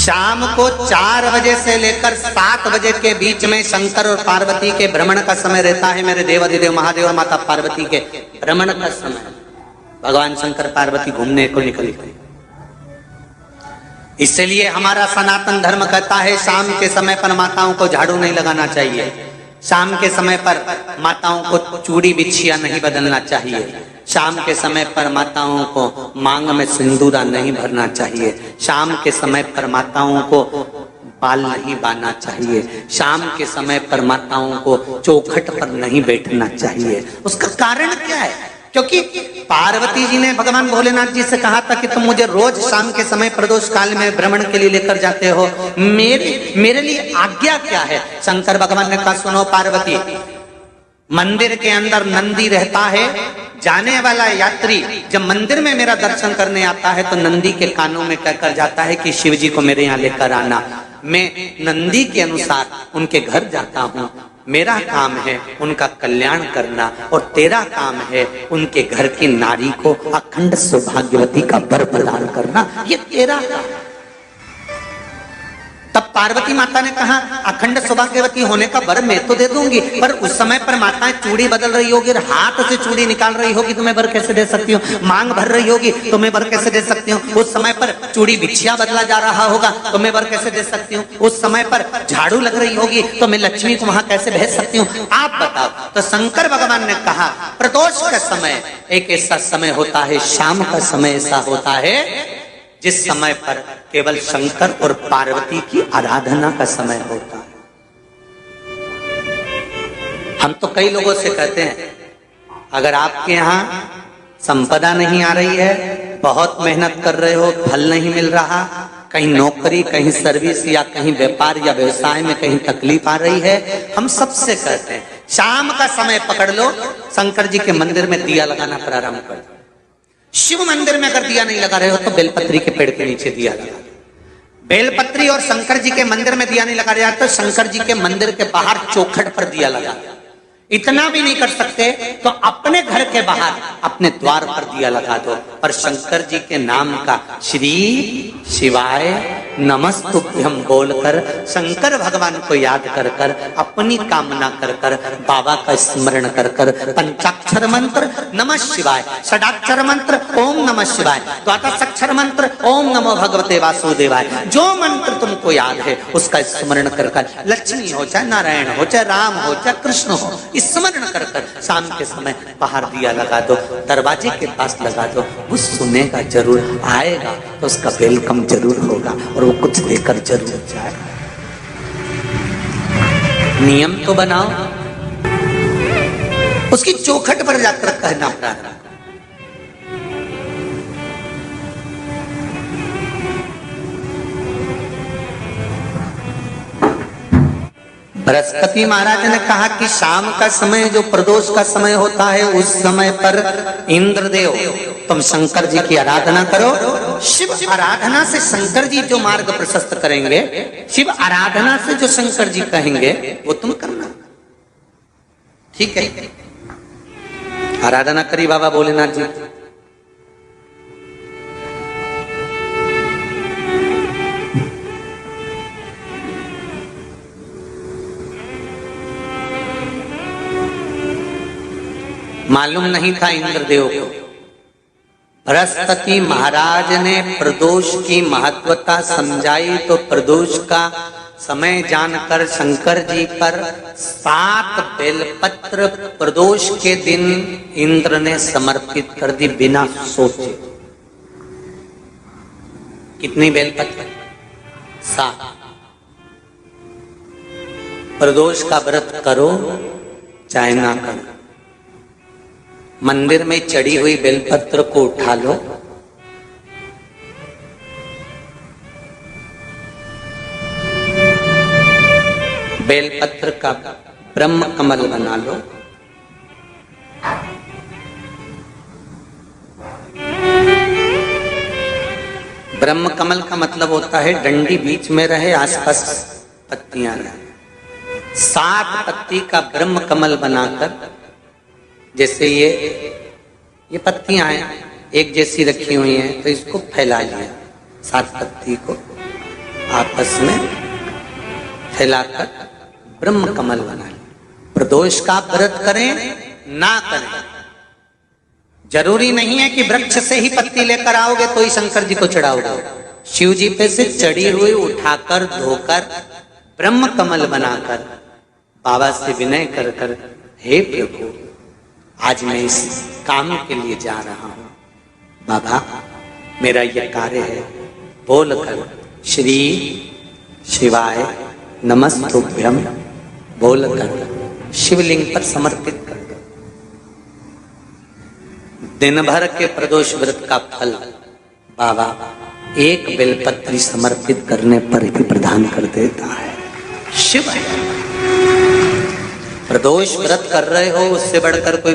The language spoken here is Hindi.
शाम को 4 बजे से लेकर 7 बजे के बीच में शंकर और पार्वती के भ्रमण का समय रहता है। मेरे देवाधिदेव महादेव और माता पार्वती के भ्रमण का समय, भगवान शंकर पार्वती घूमने को निकले। इसलिए हमारा सनातन धर्म कहता है शाम के समय पर माताओं को झाड़ू नहीं लगाना चाहिए, शाम के समय पर माताओं को चूड़ी बिछिया नहीं बदलना चाहिए, शाम के समय पर माताओं को मांग में सिंदूरा नहीं भरना चाहिए, शाम के समय पर माताओं को बाल नहीं बांधना चाहिए, शाम के समय पर माताओं को चौखट पर नहीं बैठना चाहिए। उसका कारण क्या है? क्योंकि पार्वती जी ने भगवान भोलेनाथ जी से कहा था कि तुम मुझे रोज शाम के समय प्रदोष काल में भ्रमण के लिए लेकर जाते हो, मेरे लिए आज्ञा क्या है? शंकर भगवान ने कहा सुनो पार्वती, मंदिर के अंदर नंदी रहता है, जाने वाला यात्री जब मंदिर में मेरा दर्शन करने आता है तो नंदी के कानों में कहकर जाता है कि शिव जी को मेरे यहाँ लेकर आना। मैं नंदी के अनुसार उनके घर जाता हूँ, मेरा काम है उनका कल्याण करना और तेरा काम है उनके घर की नारी को अखंड सौभाग्यवती का वर प्रदान करना, ये तेरा काम। तब पार्वती माता ने कहा अखंड सौभाग्यवती होने का वर मैं तो दे दूंगी, पर उस समय पर माताएं चूड़ी बदल रही होगी, हाथ से चूड़ी निकाल रही होगी तो मैं वर कैसे दे सकती हूँ? मांग भर रही होगी तो मैं वर कैसे दे सकती हूँ? उस समय पर चूड़ी बिछिया बदला जा रहा होगा तो मैं वर कैसे दे सकती हूँ? उस समय पर झाड़ू लग रही होगी तो मैं लक्ष्मी को वहां कैसे भेज सकती हूँ? आप बताओ। तो शंकर भगवान ने कहा प्रदोष का समय एक ऐसा समय होता है, शाम का समय ऐसा होता है जिस समय पर केवल शंकर और पार्वती की आराधना का समय होता है। हम तो कई लोगों से कहते हैं अगर आपके यहाँ संपदा नहीं आ रही है, बहुत मेहनत कर रहे हो, फल नहीं मिल रहा, कहीं नौकरी, कहीं सर्विस या कहीं व्यापार या व्यवसाय में कहीं तकलीफ आ रही है, हम सबसे कहते हैं शाम का समय पकड़ लो, शंकर जी के मंदिर में दिया लगाना प्रारंभ कर दो। शिव मंदिर में अगर दिया नहीं लगा रहे हो तो बेलपत्री के पेड़ के नीचे दिया लगा। बेलपत्री और शंकर जी के मंदिर में दिया नहीं लगा रहा तो शंकर जी के मंदिर के बाहर चौखट पर दिया लगा। इतना भी नहीं कर सकते तो अपने घर के बाहर अपने द्वार पर दिया लगा दो, पर शंकर जी के नाम का श्री शिवाय नमस्तुभ्यम बोलकर शंकर भगवान को याद कर कर अपनी कामना कर कर बाबा का स्मरण कर कर पंचाक्षर मंत्र नमः शिवाय, षडाक्षर मंत्र ओम नमः शिवाय, द्वादशाक्षर मंत्र ओम नमो भगवते वासुदेवाय, जो मंत्र तुमको याद है उसका स्मरण कर कर लक्ष्मी हो चाहे नारायण हो चाहे राम हो चाहे कृष्ण हो स्मरण कर कर शाम के समय बाहर दिया लगा दो, दरवाजे के पास लगा दो। वो सुनेगा जरूर, आएगा तो उसका वेलकम जरूर होगा और वो कुछ देकर जरूर जाएगा। नियम तो बनाओ, उसकी चौखट पर जाकर कहना प्रारंभ। बृहस्पति महाराज ने कहा कि शाम का समय जो प्रदोष का समय होता है उस समय पर इंद्रदेव तुम शंकर जी की आराधना करो। शिव आराधना से शंकर जी जो मार्ग प्रशस्त करेंगे, शिव आराधना से जो शंकर जी कहेंगे वो तुम करना, ठीक है? आराधना करी बाबा भोलेनाथ जी। मालूम नहीं था इंद्रदेव को। बृहस्पति महाराज ने प्रदोष की महत्वता समझाई तो प्रदोष का समय जानकर शंकर जी पर 7 बेलपत्र प्रदोष के दिन इंद्र ने समर्पित कर दी बिना सोचे। कितनी बेलपत्र? 7। प्रदोष का व्रत करो चाहे ना करो, मंदिर में चढ़ी हुई बेलपत्र को उठा लो, बेलपत्र का ब्रह्म कमल बना लो, ब्रह्म कमल का मतलब होता है डंडी बीच में रहे, आसपास पत्तियां रहे। 7 पत्ती का ब्रह्म कमल बनाकर, जैसे ये पत्तियां हैं एक जैसी रखी हुई हैं तो इसको फैला लिया 7 पत्ती को, आपस में फैलाकर ब्रह्म कमल बना लें। प्रदोष का व्रत करें ना करें, जरूरी नहीं है कि वृक्ष से ही पत्ती लेकर आओगे तो ही शंकर जी को चढ़ाओगे। शिव जी पे से चढ़ी हुई उठाकर धोकर ब्रह्म कमल बनाकर बाबा से विनय कर कर, हे प्रभु आज मैं इस काम के लिए जा रहा हूं, बाबा मेरा यह कार्य है, बोलकर श्री शिवाय नमस्तुभ्यम बोलकर शिवलिंग पर समर्पित कर दो। दिन भर के प्रदोष व्रत का फल बाबा एक बेलपत्री समर्पित करने पर ही प्रदान कर देता है। शिव प्रदोष व्रत कर रहे हो, उससे बढ़कर कोई